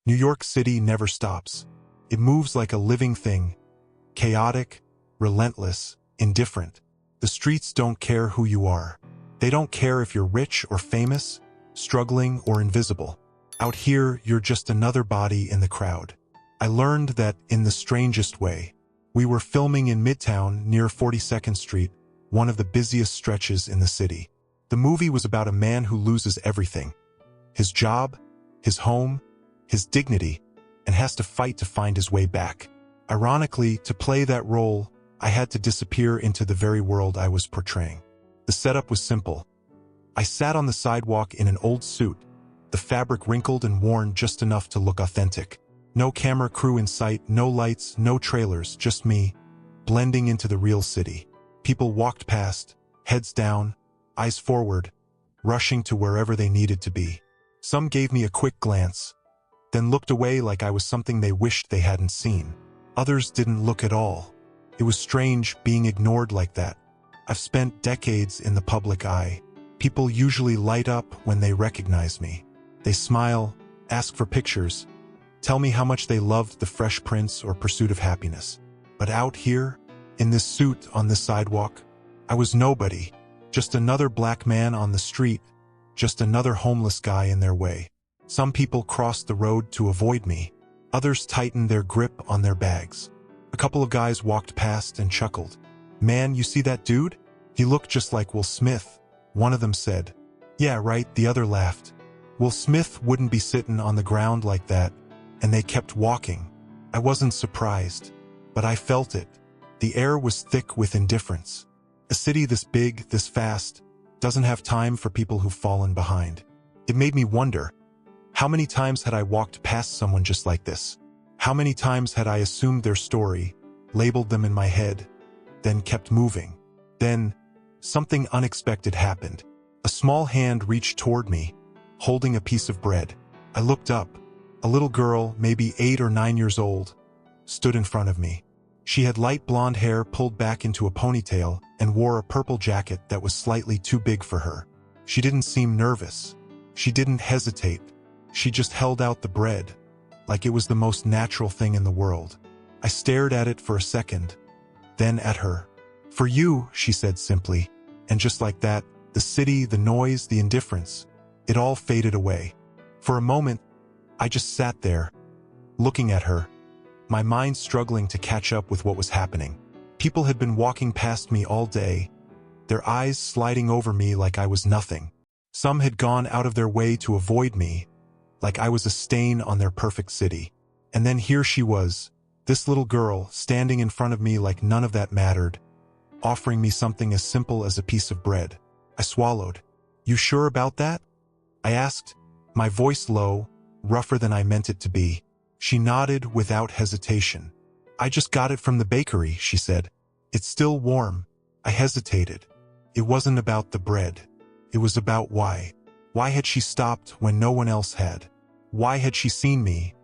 New York City never stops. It moves like a living thing, chaotic, relentless, indifferent. The streets don't care who you are. They don't care if you're rich or famous, struggling or invisible. Out here, you're just another body in the crowd. I learned that in the strangest way. We were filming in Midtown near 42nd Street, one of the busiest stretches in the city. The movie was about a man who loses everything. His job, his home, his dignity, and has to fight to find his way back. Ironically, to play that role, I had to disappear into the very world I was portraying. The setup was simple. I sat on the sidewalk in an old suit, the fabric wrinkled and worn just enough to look authentic. No camera crew in sight, no lights, no trailers, just me, blending into the real city. People walked past, heads down, eyes forward, rushing to wherever they needed to be. Some gave me a quick glance, then looked away like I was something they wished they hadn't seen. Others didn't look at all. It was strange being ignored like that. I've spent decades in the public eye. People usually light up when they recognize me. They smile, ask for pictures, tell me how much they loved The Fresh Prince or Pursuit of Happiness. But out here, in this suit on this sidewalk, I was nobody. Just another black man on the street, just another homeless guy in their way. Some people crossed the road to avoid me. Others tightened their grip on their bags. A couple of guys walked past and chuckled. "Man, you see that dude? He looked just like Will Smith," one of them said. "Yeah, right," the other laughed. Will Smith wouldn't be sitting on the ground like that, and they kept walking. I wasn't surprised, but I felt it. The air was thick with indifference. A city this big, this fast, doesn't have time for people who've fallen behind. It made me wonder, how many times had I walked past someone just like this? How many times had I assumed their story, labeled them in my head, then kept moving? Then, something unexpected happened. A small hand reached toward me, holding a piece of bread. I looked up. A little girl, maybe 8 or 9 years old, stood in front of me. She had light blonde hair pulled back into a ponytail and wore a purple jacket that was slightly too big for her. She didn't seem nervous. She didn't hesitate. She just held out the bread, like it was the most natural thing in the world. I stared at it for a second, then at her. "For you," she said simply, and just like that, the city, the noise, the indifference, it all faded away. For a moment, I just sat there, looking at her, my mind struggling to catch up with what was happening. People had been walking past me all day, their eyes sliding over me like I was nothing. Some had gone out of their way to avoid me, like I was a stain on their perfect city. And then here she was, this little girl, standing in front of me like none of that mattered, offering me something as simple as a piece of bread. I swallowed. "You sure about that?" I asked, my voice low, rougher than I meant it to be. She nodded without hesitation. "I just got it from the bakery," she said. "It's still warm." I hesitated. It wasn't about the bread. It was about why. Why had she stopped when no one else had? Why had she seen me,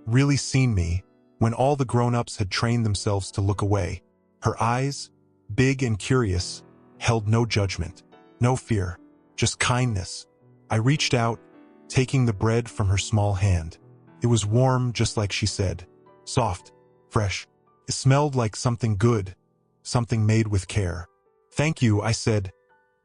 really seen me, when all the grown-ups had trained themselves to look away? Her eyes, big and curious, held no judgment, no fear, just kindness. I reached out, taking the bread from her small hand. It was warm, just like she said, soft, fresh. It smelled like something good, something made with care. "Thank you," I said,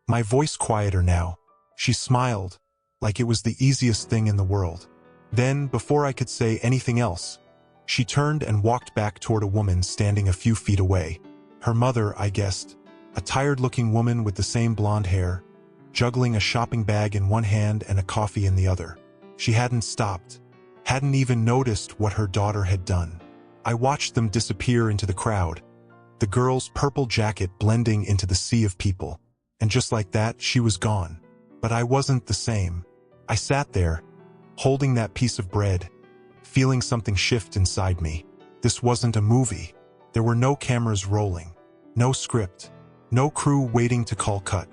my voice quieter now. She smiled, like it was the easiest thing in the world. Then, before I could say anything else, she turned and walked back toward a woman standing a few feet away. Her mother, I guessed, a tired-looking woman with the same blonde hair, juggling a shopping bag in one hand and a coffee in the other. She hadn't stopped, hadn't even noticed what her daughter had done. I watched them disappear into the crowd, the girl's purple jacket blending into the sea of people. And just like that, she was gone. But I wasn't the same. I sat there, holding that piece of bread, feeling something shift inside me. This wasn't a movie. There were no cameras rolling, no script, no crew waiting to call cut.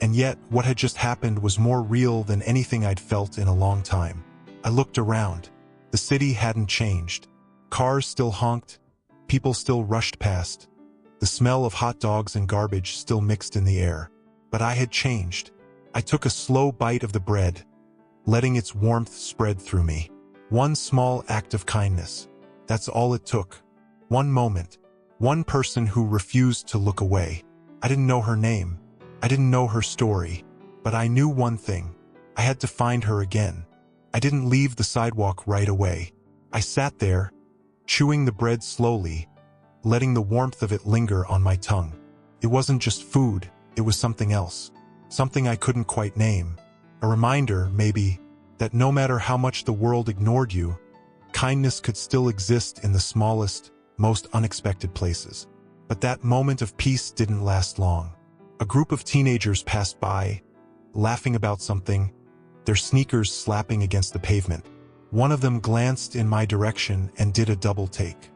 And yet, what had just happened was more real than anything I'd felt in a long time. I looked around. The city hadn't changed. Cars still honked, people still rushed past. The smell of hot dogs and garbage still mixed in the air. But I had changed. I took a slow bite of the bread, letting its warmth spread through me. One small act of kindness. That's all it took. One moment. One person who refused to look away. I didn't know her name. I didn't know her story. But I knew one thing. I had to find her again. I didn't leave the sidewalk right away. I sat there, chewing the bread slowly, letting the warmth of it linger on my tongue. It wasn't just food, it was something else. Something I couldn't quite name. A reminder, maybe, that no matter how much the world ignored you, kindness could still exist in the smallest, most unexpected places. But that moment of peace didn't last long. A group of teenagers passed by, laughing about something, their sneakers slapping against the pavement. One of them glanced in my direction and did a double take.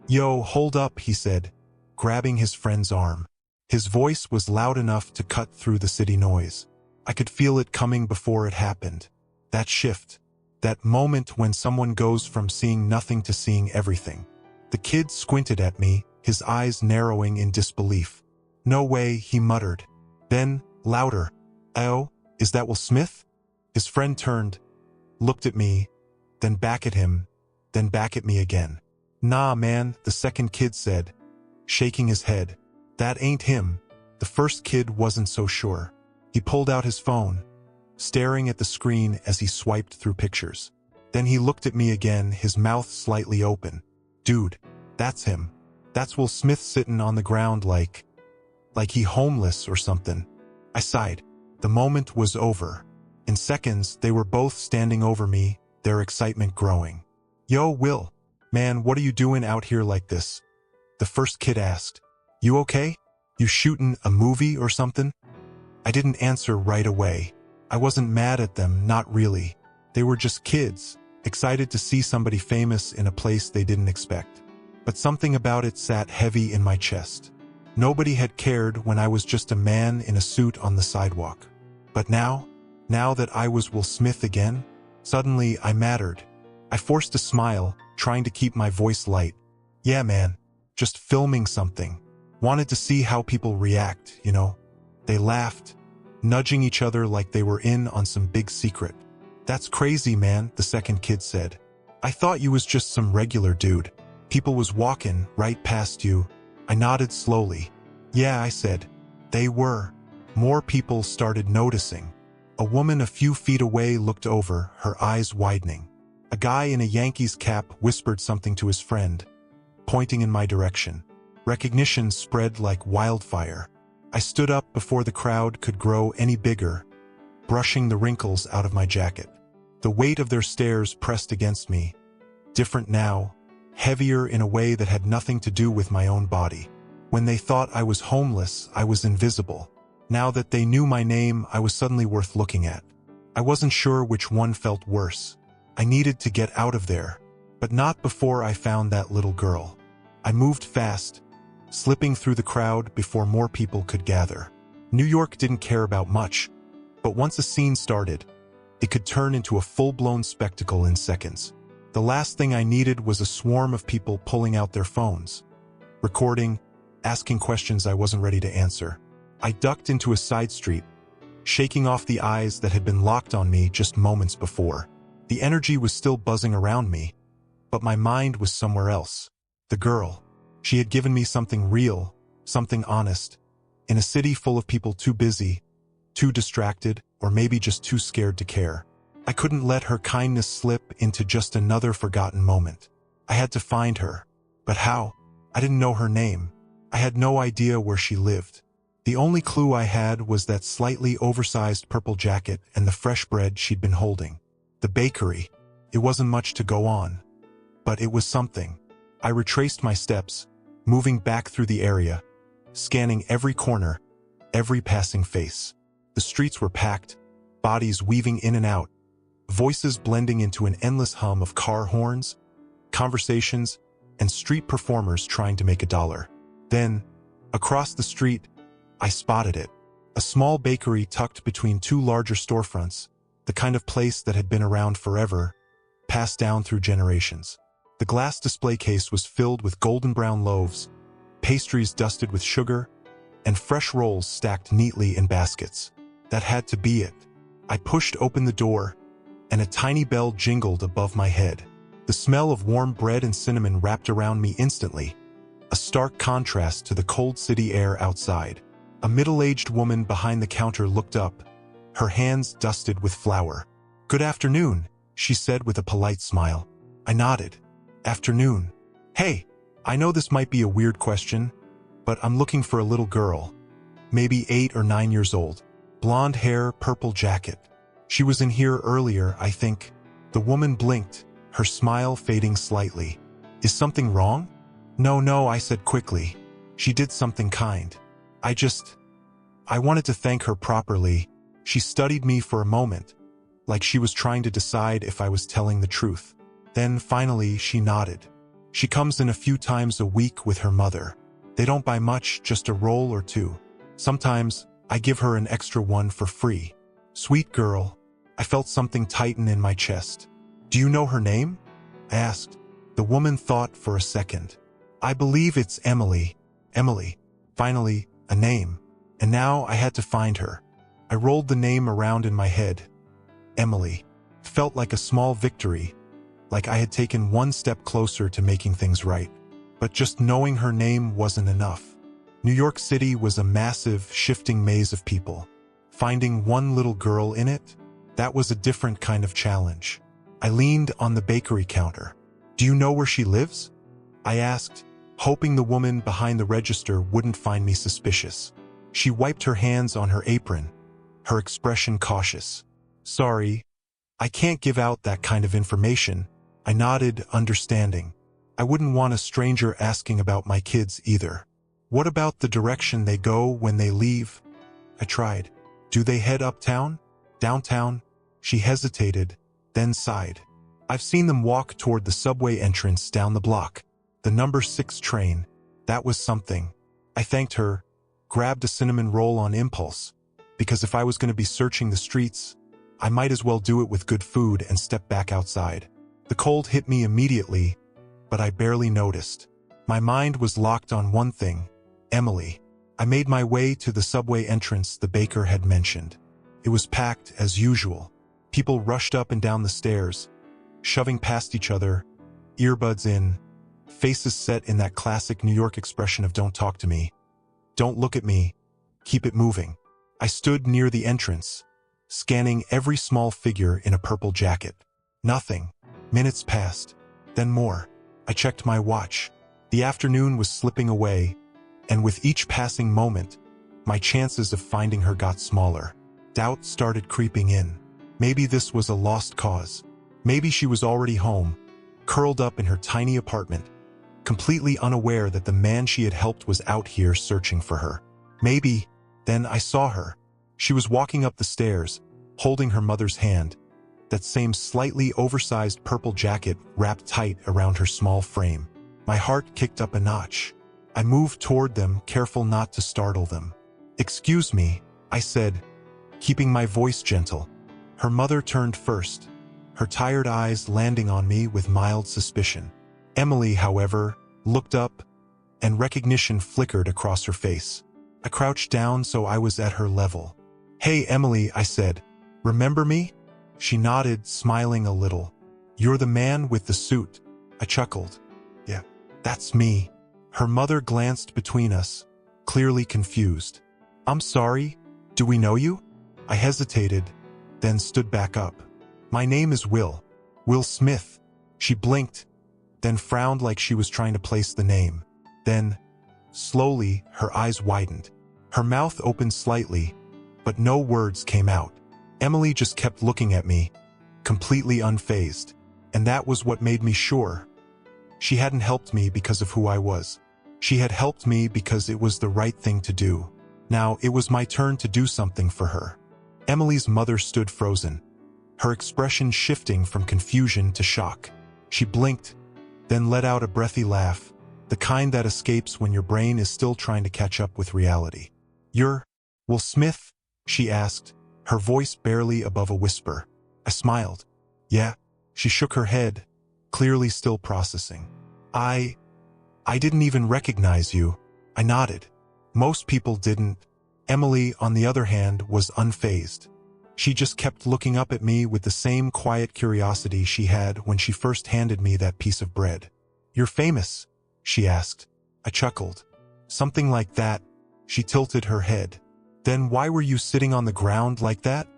"Yo, hold up," he said, grabbing his friend's arm. His voice was loud enough to cut through the city noise. I could feel it coming before it happened. That shift. That moment when someone goes from seeing nothing to seeing everything. The kid squinted at me, his eyes narrowing in disbelief. "No way," he muttered. Then, louder, "Oh, is that Will Smith?" His friend turned, looked at me, then back at him, then back at me again. "Nah, man," the second kid said, shaking his head. "That ain't him." The first kid wasn't so sure. He pulled out his phone, staring at the screen as he swiped through pictures. Then he looked at me again, his mouth slightly open. "Dude, that's him. That's Will Smith sitting on the ground like he homeless or something." I sighed. The moment was over. In seconds, they were both standing over me, their excitement growing. "Yo, Will. Man, what are you doing out here like this?" The first kid asked. "You okay? You shooting a movie or something?" I didn't answer right away. I wasn't mad at them, not really. They were just kids, excited to see somebody famous in a place they didn't expect. But something about it sat heavy in my chest. Nobody had cared when I was just a man in a suit on the sidewalk. But now that I was Will Smith again, suddenly I mattered. I forced a smile, trying to keep my voice light. "Yeah, man, just filming something. Wanted to see how people react, you know." They laughed, nudging each other like they were in on some big secret. "That's crazy, man," the second kid said. "I thought you was just some regular dude. People was walking right past you." I nodded slowly. "Yeah," I said. "They were." More people started noticing. A woman a few feet away looked over, her eyes widening. A guy in a Yankees cap whispered something to his friend, pointing in my direction. Recognition spread like wildfire. I stood up before the crowd could grow any bigger, brushing the wrinkles out of my jacket. The weight of their stares pressed against me. Different now, heavier in a way that had nothing to do with my own body. When they thought I was homeless, I was invisible. Now that they knew my name, I was suddenly worth looking at. I wasn't sure which one felt worse. I needed to get out of there, but not before I found that little girl. I moved fast, slipping through the crowd before more people could gather. New York didn't care about much, but once a scene started, it could turn into a full-blown spectacle in seconds. The last thing I needed was a swarm of people pulling out their phones, recording, asking questions I wasn't ready to answer. I ducked into a side street, shaking off the eyes that had been locked on me just moments before. The energy was still buzzing around me, but my mind was somewhere else. The girl. She had given me something real, something honest. In a city full of people too busy, too distracted, or maybe just too scared to care. I couldn't let her kindness slip into just another forgotten moment. I had to find her. But how? I didn't know her name. I had no idea where she lived. The only clue I had was that slightly oversized purple jacket and the fresh bread she'd been holding. The bakery. It wasn't much to go on, but it was something. I retraced my steps, moving back through the area, scanning every corner, every passing face. The streets were packed, bodies weaving in and out, voices blending into an endless hum of car horns, conversations, and street performers trying to make a dollar. Then, across the street, I spotted it. A small bakery tucked between two larger storefronts, the kind of place that had been around forever, passed down through generations. The glass display case was filled with golden brown loaves, pastries dusted with sugar, and fresh rolls stacked neatly in baskets. That had to be it. I pushed open the door, and a tiny bell jingled above my head. The smell of warm bread and cinnamon wrapped around me instantly, a stark contrast to the cold city air outside. A middle-aged woman behind the counter looked up, her hands dusted with flour. "Good afternoon," she said with a polite smile. I nodded. "Afternoon. Hey, I know this might be a weird question, but I'm looking for a little girl, maybe 8 or 9 years old. Blonde hair, purple jacket. She was in here earlier, I think." The woman blinked, her smile fading slightly. "Is something wrong?" No, I said quickly. "She did something kind. I wanted to thank her properly." She studied me for a moment, like she was trying to decide if I was telling the truth. Then finally she nodded. "She comes in a few times a week with her mother. They don't buy much, just a roll or two. Sometimes I give her an extra one for free." Sweet girl. I felt something tighten in my chest. "Do you know her name?" I asked. The woman thought for a second. "I believe it's Emily." Emily. Finally, a name. And now I had to find her. I rolled the name around in my head. Emily. Felt like a small victory, like I had taken one step closer to making things right. But just knowing her name wasn't enough. New York City was a massive, shifting maze of people. Finding one little girl in it, that was a different kind of challenge. I leaned on the bakery counter. "Do you know where she lives?" I asked, hoping the woman behind the register wouldn't find me suspicious. She wiped her hands on her apron, her expression cautious. "Sorry, I can't give out that kind of information." I nodded, understanding. I wouldn't want a stranger asking about my kids either. "What about the direction they go when they leave?" I tried. "Do they head uptown? Downtown?" She hesitated, then sighed. "I've seen them walk toward the subway entrance down the block. The number 6 train. That was something." I thanked her, grabbed a cinnamon roll on impulse, because if I was going to be searching the streets, I might as well do it with good food and step back outside. The cold hit me immediately, but I barely noticed. My mind was locked on one thing, Emily. I made my way to the subway entrance the baker had mentioned. It was packed as usual. People rushed up and down the stairs, shoving past each other, earbuds in, faces set in that classic New York expression of "don't talk to me, don't look at me, keep it moving." I stood near the entrance, scanning every small figure in a purple jacket. Nothing. Minutes passed, then more. I checked my watch. The afternoon was slipping away, and with each passing moment, my chances of finding her got smaller. Doubt started creeping in. Maybe this was a lost cause. Maybe she was already home, curled up in her tiny apartment, completely unaware that the man she had helped was out here searching for her. Maybe. Then I saw her. She was walking up the stairs, holding her mother's hand, that same slightly oversized purple jacket wrapped tight around her small frame. My heart kicked up a notch. I moved toward them, careful not to startle them. "Excuse me," I said, keeping my voice gentle. Her mother turned first, her tired eyes landing on me with mild suspicion. Emily, however, looked up, and recognition flickered across her face. I crouched down so I was at her level. "Hey, Emily," I said. "Remember me?" She nodded, smiling a little. "You're the man with the suit." I chuckled. "Yeah, that's me." Her mother glanced between us, clearly confused. "I'm sorry, do we know you?" I hesitated, then stood back up. "My name is Will. Will Smith." She blinked, then frowned like she was trying to place the name. Then, slowly, her eyes widened. Her mouth opened slightly, but no words came out. Emily just kept looking at me, completely unfazed. And that was what made me sure. She hadn't helped me because of who I was. She had helped me because it was the right thing to do. Now it was my turn to do something for her. Emily's mother stood frozen, her expression shifting from confusion to shock. She blinked, then let out a breathy laugh, the kind that escapes when your brain is still trying to catch up with reality. "You're Will Smith?" she asked, her voice barely above a whisper. I smiled. "Yeah." She shook her head, clearly still processing. I didn't even recognize you." I nodded. "Most people didn't." Emily, on the other hand, was unfazed. She just kept looking up at me with the same quiet curiosity she had when she first handed me that piece of bread. "You're famous?" she asked. I chuckled. "Something like that." She tilted her head. "Then why were you sitting on the ground like that?"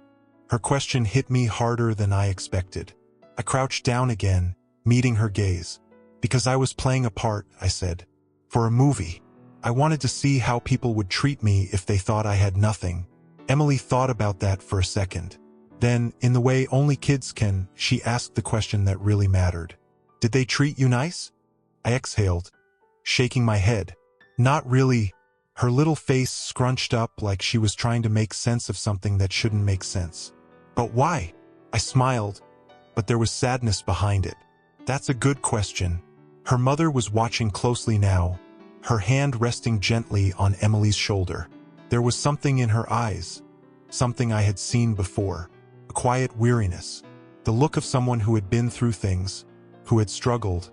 Her question hit me harder than I expected. I crouched down again, meeting her gaze. "Because I was playing a part," I said. "For a movie. I wanted to see how people would treat me if they thought I had nothing." Emily thought about that for a second. Then, in the way only kids can, she asked the question that really mattered. "Did they treat you nice?" I exhaled, shaking my head. "Not really." Her little face scrunched up like she was trying to make sense of something that shouldn't make sense. "But why?" I smiled, but there was sadness behind it. "That's a good question." Her mother was watching closely now, her hand resting gently on Emily's shoulder. There was something in her eyes, something I had seen before, a quiet weariness, the look of someone who had been through things, who had struggled,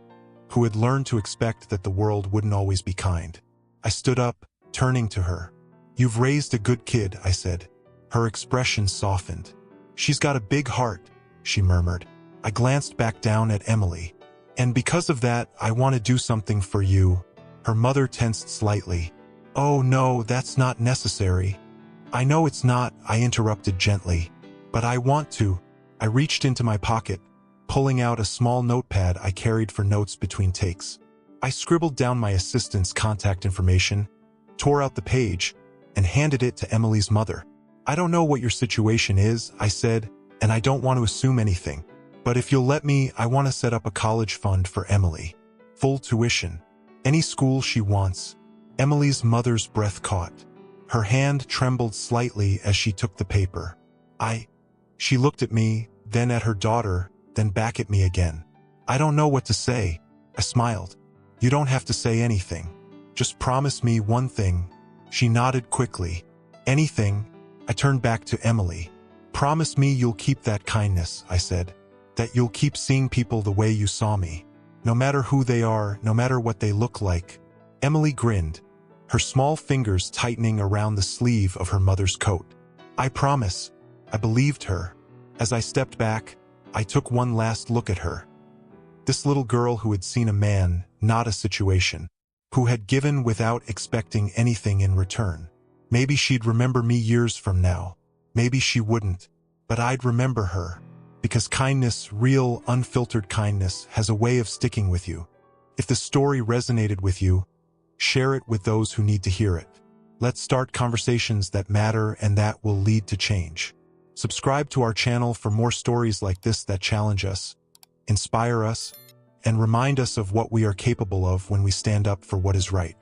who had learned to expect that the world wouldn't always be kind. I stood up, turning to her. "You've raised a good kid," I said. Her expression softened. "She's got a big heart," she murmured. I glanced back down at Emily. "And because of that, I want to do something for you." Her mother tensed slightly. "Oh no, that's not necessary." "I know it's not," I interrupted gently. "But I want to." I reached into my pocket, pulling out a small notepad I carried for notes between takes. I scribbled down my assistant's contact information, tore out the page, and handed it to Emily's mother. "I don't know what your situation is," I said, "and I don't want to assume anything. But if you'll let me, I want to set up a college fund for Emily. Full tuition. Any school she wants." Emily's mother's breath caught. Her hand trembled slightly as she took the paper. She looked at me, then at her daughter, then back at me again. "I don't know what to say." I smiled. "You don't have to say anything. Just promise me one thing." She nodded quickly. "Anything?" I turned back to Emily. "Promise me you'll keep that kindness," I said. "That you'll keep seeing people the way you saw me. No matter who they are, no matter what they look like." Emily grinned, her small fingers tightening around the sleeve of her mother's coat. "I promise." I believed her. As I stepped back, I took one last look at her. This little girl who had seen a man, not a situation, who had given without expecting anything in return. Maybe she'd remember me years from now. Maybe she wouldn't, but I'd remember her. Because kindness, real, unfiltered kindness, has a way of sticking with you. If the story resonated with you, share it with those who need to hear it. Let's start conversations that matter and that will lead to change. Subscribe to our channel for more stories like this that challenge us, inspire us, and remind us of what we are capable of when we stand up for what is right.